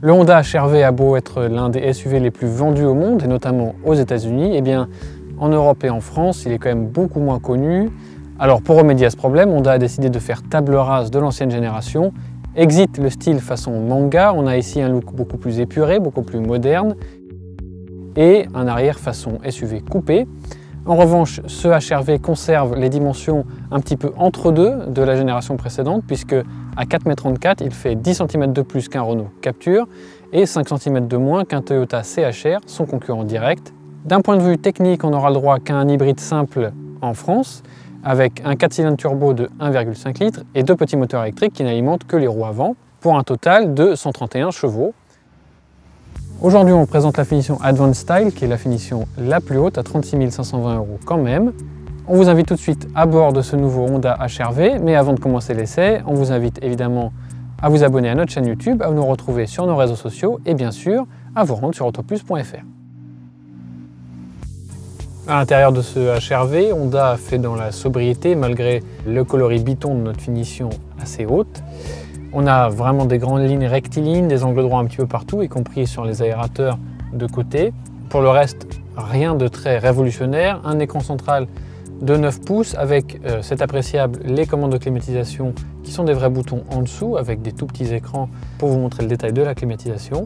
Le Honda HR-V a beau être l'un des SUV les plus vendus au monde, et notamment aux États-Unis, eh bien en Europe et en France, il est quand même beaucoup moins connu. Alors pour remédier à ce problème, Honda a décidé de faire table rase de l'ancienne génération. Exit le style façon manga, on a ici un look beaucoup plus épuré, beaucoup plus moderne, et un arrière façon SUV coupé. En revanche, ce HR-V conserve les dimensions un petit peu entre deux de la génération précédente, puisque à 4,34 m, il fait 10 cm de plus qu'un Renault Captur et 5 cm de moins qu'un Toyota CHR, son concurrent direct. D'un point de vue technique, on n'aura le droit qu'à un hybride simple en France, avec un 4 cylindres turbo de 1,5 litres et 2 petits moteurs électriques qui n'alimentent que les roues avant, pour un total de 131 chevaux. Aujourd'hui, on présente la finition Advanced Style, qui est la finition la plus haute, à 36 520 € quand même. On vous invite tout de suite à bord de ce nouveau Honda HR-V, mais avant de commencer l'essai, on vous invite évidemment à vous abonner à notre chaîne YouTube, à nous retrouver sur nos réseaux sociaux et bien sûr, à vous rendre sur autoplus.fr. À l'intérieur de ce HR-V, Honda a fait dans la sobriété malgré le coloris biton de notre finition assez haute. On a vraiment des grandes lignes rectilignes, des angles droits un petit peu partout, y compris sur les aérateurs de côté. Pour le reste, rien de très révolutionnaire. Un écran central de 9 pouces avec, c'est appréciable, les commandes de climatisation qui sont des vrais boutons en dessous avec des tout petits écrans pour vous montrer le détail de la climatisation.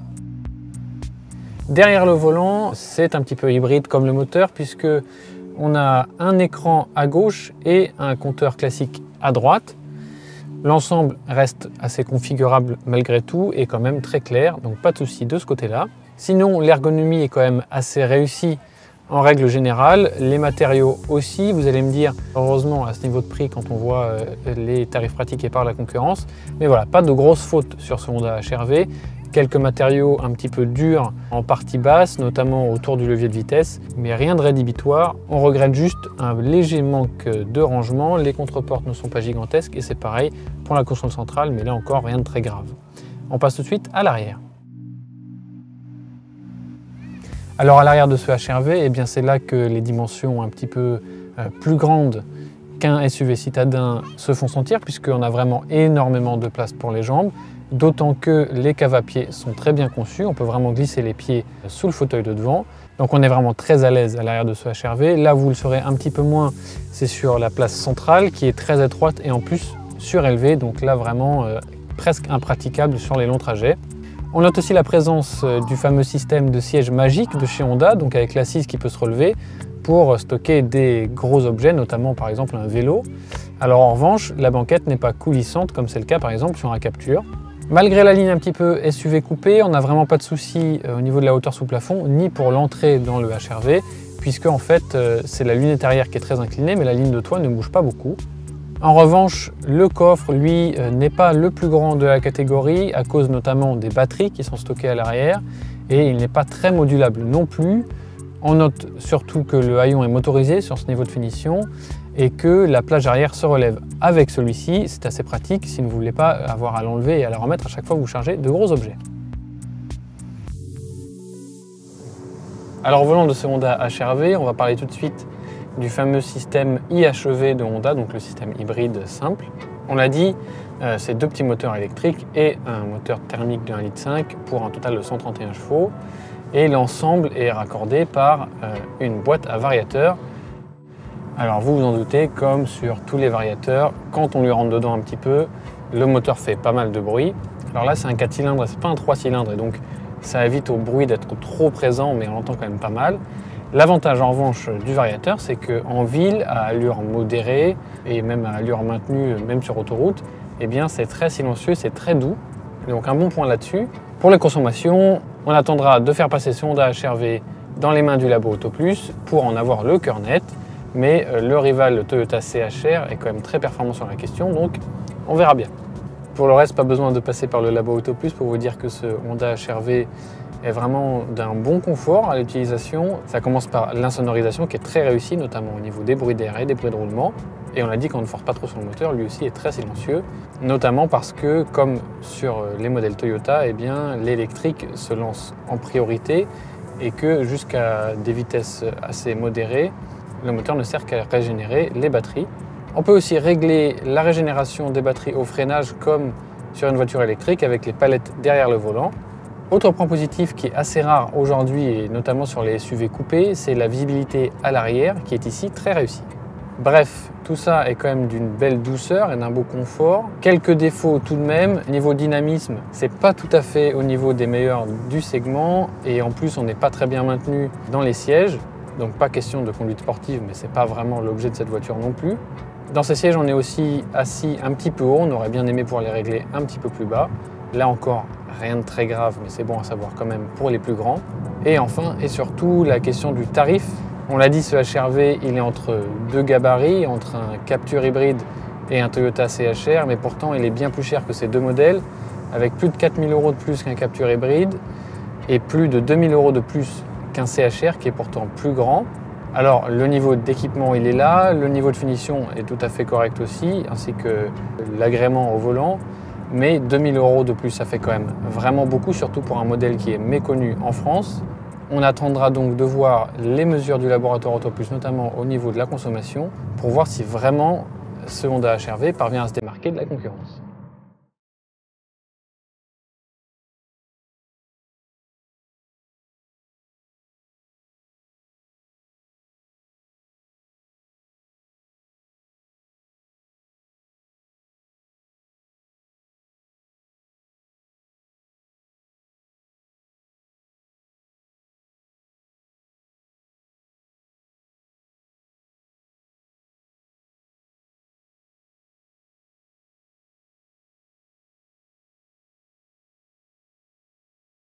Derrière le volant, c'est un petit peu hybride comme le moteur puisque on a un écran à gauche et un compteur classique à droite. L'ensemble reste assez configurable malgré tout et quand même très clair, donc pas de souci de ce côté-là. Sinon, l'ergonomie est quand même assez réussie en règle générale. Les matériaux aussi, vous allez me dire, heureusement à ce niveau de prix quand on voit les tarifs pratiqués par la concurrence. Mais voilà, pas de grosses fautes sur ce Honda HR-V. Quelques matériaux un petit peu durs en partie basse, notamment autour du levier de vitesse, mais rien de rédhibitoire. On regrette juste un léger manque de rangement. Les contreportes ne sont pas gigantesques et c'est pareil pour la console centrale, mais là encore rien de très grave. On passe tout de suite à l'arrière. Alors à l'arrière de ce HR-V, eh bien c'est là que les dimensions un petit peu plus grandes qu'un SUV citadin se font sentir, puisqu'on a vraiment énormément de place pour les jambes. D'autant que les caves à pied sont très bien conçus, on peut vraiment glisser les pieds sous le fauteuil de devant. Donc on est vraiment très à l'aise à l'arrière de ce HR-V. Là vous le serez un petit peu moins, c'est sur la place centrale qui est très étroite et en plus surélevée. Donc là vraiment presque impraticable sur les longs trajets. On note aussi la présence du fameux système de siège magique de chez Honda, donc avec l'assise qui peut se relever pour stocker des gros objets, notamment par exemple un vélo. Alors en revanche, la banquette n'est pas coulissante comme c'est le cas par exemple sur un Captur. Malgré la ligne un petit peu SUV coupée, on n'a vraiment pas de souci au niveau de la hauteur sous plafond, ni pour l'entrée dans le HR-V, puisque en fait c'est la lunette arrière qui est très inclinée, mais la ligne de toit ne bouge pas beaucoup. En revanche, le coffre, lui, n'est pas le plus grand de la catégorie, à cause notamment des batteries qui sont stockées à l'arrière, et il n'est pas très modulable non plus. On note surtout que le haillon est motorisé sur ce niveau de finition, et que la plage arrière se relève avec celui-ci. C'est assez pratique si vous ne voulez pas avoir à l'enlever et à la remettre à chaque fois que vous chargez de gros objets. Alors au volant de ce Honda HR-V, on va parler tout de suite du fameux système IHEV de Honda, donc le système hybride simple. On l'a dit, c'est deux petits moteurs électriques et un moteur thermique de 1,5 litre pour un total de 131 chevaux. Et l'ensemble est raccordé par une boîte à variateur. Alors vous vous en doutez, comme sur tous les variateurs, quand on lui rentre dedans un petit peu, le moteur fait pas mal de bruit. Alors là c'est un 4 cylindres, c'est pas un 3 cylindres et donc ça évite au bruit d'être trop présent, mais on l'entend quand même pas mal. L'avantage en revanche du variateur, c'est qu'en ville, à allure modérée et même à allure maintenue, même sur autoroute, eh bien c'est très silencieux, c'est très doux. Donc un bon point là-dessus. Pour les consommations, on attendra de faire passer ce Honda HR-V dans les mains du labo Autoplus pour en avoir le cœur net. Mais le rival, le Toyota CHR, est quand même très performant sur la question, donc on verra bien. Pour le reste, pas besoin de passer par le labo Autoplus pour vous dire que ce Honda HR-V est vraiment d'un bon confort à l'utilisation. Ça commence par l'insonorisation qui est très réussie, notamment au niveau des bruits d'air et des bruits de roulement. Et on l'a dit, quand on ne force pas trop sur le moteur, lui aussi est très silencieux, notamment parce que, comme sur les modèles Toyota, eh bien, l'électrique se lance en priorité et que jusqu'à des vitesses assez modérées, le moteur ne sert qu'à régénérer les batteries. On peut aussi régler la régénération des batteries au freinage comme sur une voiture électrique avec les palettes derrière le volant. Autre point positif qui est assez rare aujourd'hui, et notamment sur les SUV coupés, c'est la visibilité à l'arrière qui est ici très réussie. Bref, tout ça est quand même d'une belle douceur et d'un beau confort. Quelques défauts tout de même. Niveau dynamisme, c'est pas tout à fait au niveau des meilleurs du segment et en plus on n'est pas très bien maintenu dans les sièges. Donc pas question de conduite sportive, mais c'est pas vraiment l'objet de cette voiture non plus. Dans ces sièges, on est aussi assis un petit peu haut. On aurait bien aimé pouvoir les régler un petit peu plus bas. Là encore, rien de très grave, mais c'est bon à savoir quand même pour les plus grands. Et enfin et surtout, la question du tarif. On l'a dit, ce HR-V, il est entre deux gabarits, entre un Captur hybride et un Toyota CHR, mais pourtant il est bien plus cher que ces deux modèles, avec plus de 4 000 € de plus qu'un Captur hybride et plus de 2 000 € de plus qu'un CHR qui est pourtant plus grand. Alors le niveau d'équipement il est là, le niveau de finition est tout à fait correct aussi, ainsi que l'agrément au volant, mais 2 000 € de plus ça fait quand même vraiment beaucoup, surtout pour un modèle qui est méconnu en France. On attendra donc de voir les mesures du laboratoire Auto Plus, notamment au niveau de la consommation, pour voir si vraiment ce Honda HR-V parvient à se démarquer de la concurrence.